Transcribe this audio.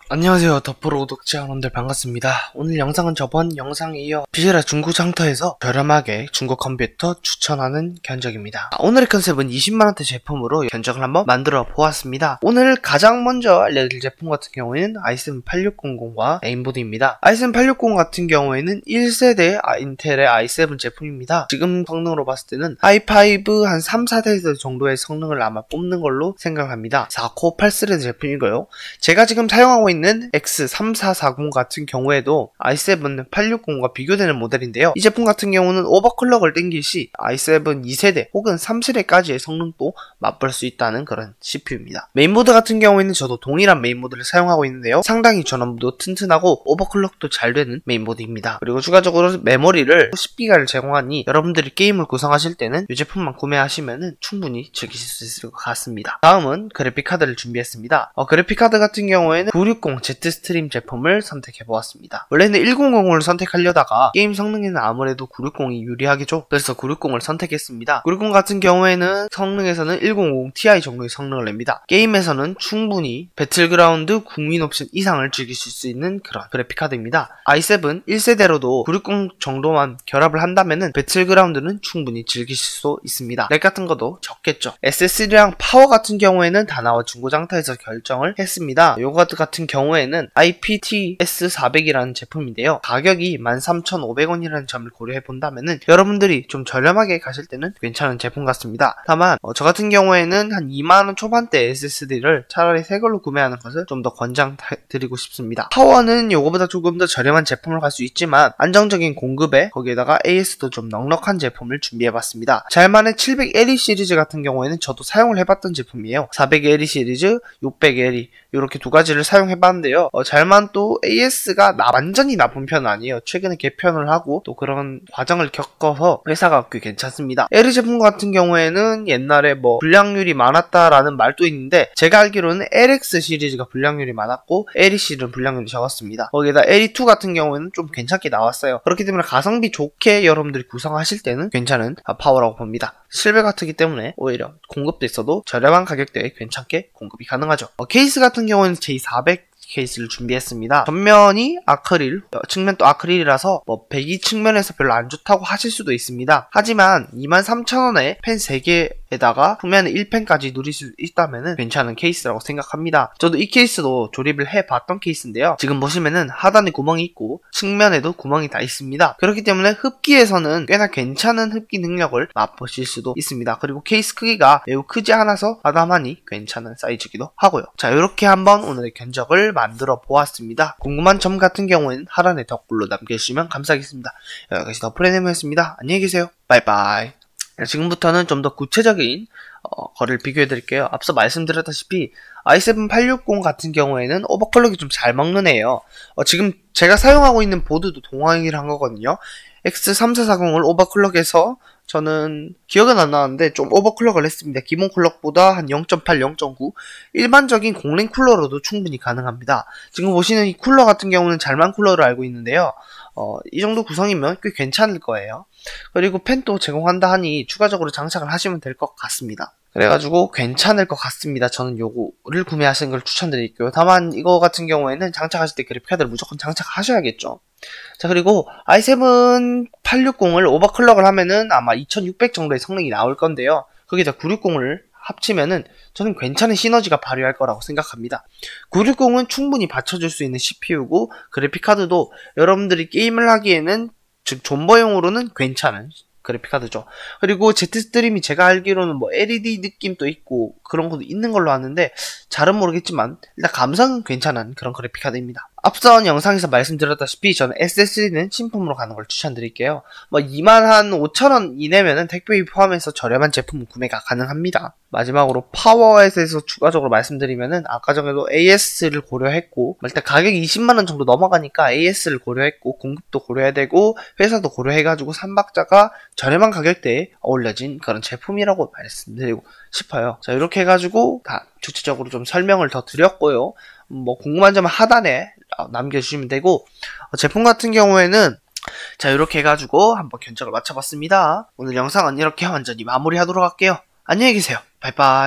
안녕하세요. 더프로 구독자 여러분들 반갑습니다. 오늘 영상은 저번 영상에 이어 비세라 중고 장터에서 저렴하게 중고 컴퓨터 추천하는 견적입니다. 오늘의 컨셉은 20만원대 제품으로 견적을 한번 만들어 보았습니다. 오늘 가장 먼저 알려드릴 제품 같은 경우에는 i7 8600과 메인보드입니다. i7 8600 같은 경우에는 1세대 인텔의 i7 제품입니다. 지금 성능으로 봤을 때는 i5 한 3, 4대 정도의 성능을 아마 뽑는 걸로 생각합니다. 4코어 8스레드 제품이고요. 제가 지금 사용하고 있는 X3440 같은 경우에도 i7 860과 비교되는 모델인데요. 이 제품 같은 경우는 오버클럭을 땡길 시 i7 2세대 혹은 3세대까지의 성능도 맛볼 수 있다는 그런 CPU입니다. 메인보드 같은 경우에는 저도 동일한 메인보드를 사용하고 있는데요. 상당히 전원부도 튼튼하고 오버클럭도 잘 되는 메인보드입니다. 그리고 추가적으로 메모리를 10기가를 제공하니 여러분들이 게임을 구성하실 때는 이 제품만 구매하시면 충분히 즐기실 수 있을 것 같습니다. 다음은 그래픽카드를 준비했습니다. 그래픽카드 같은 경우에는 960 Z스트림 제품을 선택해보았습니다. 원래는 1050을 선택하려다가 게임 성능에는 아무래도 960이 유리하겠죠. 그래서 960을 선택했습니다. 960 같은 경우에는 성능에서는 1050 Ti 정도의 성능을 냅니다. 게임에서는 충분히 배틀그라운드 국민 옵션 이상을 즐기실 수 있는 그런 그래픽카드입니다. i7 1세대로도 960 정도만 결합을 한다면은 배틀그라운드는 충분히 즐기실 수 있습니다. 렉 같은 것도 적겠죠. SSD랑 파워 같은 경우에는 다나와 중고장터에서 결정을 했습니다. 요거 같은 경우에는 IPTS400이라는 제품인데요. 가격이 13,500원이라는 점을 고려해 본다면은 여러분들이 좀 저렴하게 가실 때는 괜찮은 제품 같습니다. 다만 저 같은 경우에는 한 2만원 초반대 SSD를 차라리 새 걸로 구매하는 것을 좀 더 권장드리고 싶습니다. 파워는 요거보다 조금 더 저렴한 제품을 갈 수 있지만 안정적인 공급에 거기에다가 AS도 좀 넉넉한 제품을 준비해봤습니다. 잘만의 700LE 시리즈 같은 경우에는 저도 사용을 해봤던 제품이에요. 400LE 시리즈, 600LE 이렇게 두 가지를 사용해봤는데요. 잘만 또 AS가 완전히 나쁜 편은 아니에요. 최근에 개편을 하고 또 그런 과정을 겪어서 회사가 꽤 괜찮습니다. LE 제품 같은 경우에는 옛날에 불량률이 많았다라는 말도 있는데 제가 알기로는 LX 시리즈가 불량률이 많았고 LE 시리즈는 불량률이 적었습니다. 거기에다 LE2 같은 경우에는 좀 괜찮게 나왔어요. 그렇기 때문에 가성비 좋게 여러분들이 구성하실 때는 괜찮은 파워라고 봅니다. 실외 같기 때문에 오히려 공급도 있어도 저렴한 가격대에 괜찮게 공급이 가능하죠. 케이스 같은 경우는 J400 케이스를 준비했습니다. 전면이 아크릴, 측면도 아크릴이라서 배기 측면에서 별로 안 좋다고 하실 수도 있습니다. 하지만 23,000원에 펜 3개에다가 후면에 1펜까지 누릴 수 있다면 괜찮은 케이스라고 생각합니다. 저도 이 케이스도 조립을 해봤던 케이스인데요. 지금 보시면은 하단에 구멍이 있고 측면에도 구멍이 다 있습니다. 그렇기 때문에 흡기에서는 꽤나 괜찮은 흡기 능력을 맛보실 수도 있습니다. 그리고 케이스 크기가 매우 크지 않아서 아담하니 괜찮은 사이즈이기도 하고요. 자, 이렇게 한번 오늘의 견적을 만들어 보았습니다. 궁금한 점 같은 경우에는 하단에 댓글로 남겨주시면 감사하겠습니다. 여기까지 더프레네모였습니다. 안녕히 계세요. 바이바이. 지금부터는 좀 더 구체적인 거를 비교해 드릴게요. 앞서 말씀드렸다시피 i7 860 같은 경우에는 오버클럭이 좀 잘 먹는 애예요. 지금 제가 사용하고 있는 보드도 동화형이라 한 거거든요. X3440을 오버클럭해서 저는 기억은 안 나는데 좀 오버클럭을 했습니다. 기본 클럭보다 한 0.8, 0.9 일반적인 공랭 쿨러로도 충분히 가능합니다. 지금 보시는 이 쿨러 같은 경우는 잘만 쿨러를 알고 있는데요. 이 정도 구성이면 꽤 괜찮을 거예요. 그리고 팬도 제공한다 하니 추가적으로 장착을 하시면 될 것 같습니다. 그래가지고 괜찮을 것 같습니다. 저는 요거를 구매하시는 걸 추천드릴게요. 다만 이거 같은 경우에는 장착하실 때 그래픽카드를 무조건 장착하셔야겠죠. 자, 그리고 i7 860을 오버클럭을 하면은 아마 2600 정도의 성능이 나올 건데요. 거기다 960을 합치면은 저는 괜찮은 시너지가 발휘할 거라고 생각합니다. 960은 충분히 받쳐줄 수 있는 CPU고 그래픽카드도 여러분들이 게임을 하기에는 즉 존버용으로는 괜찮은 그래픽카드죠. 그리고 Z스트림이 제가 알기로는 LED 느낌도 있고 그런 것도 있는 걸로 아는데 잘은 모르겠지만 일단 감성은 괜찮은 그런 그래픽카드입니다. 앞선 영상에서 말씀드렸다시피 저는 SSD는 신품으로 가는 걸 추천드릴게요. 25,000원 이내면은 택배비 포함해서 저렴한 제품 구매가 가능합니다. 마지막으로 파워에 대해서 추가적으로 말씀드리면은 아까 전에도 AS를 고려했고 일단 가격이 20만원 정도 넘어가니까 AS를 고려했고 공급도 고려해야 되고 회사도 고려해가지고 삼박자가 저렴한 가격대에 어울려진 그런 제품이라고 말씀드리고 싶어요. 자, 이렇게 해가지고 다 구체적으로 좀 설명을 더 드렸고요. 궁금한 점은 하단에 남겨주시면 되고 제품 같은 경우에는 자, 이렇게 해가지고 한번 견적을 맞춰봤습니다. 오늘 영상은 이렇게 완전히 마무리하도록 할게요. 안녕히 계세요. 바이바이.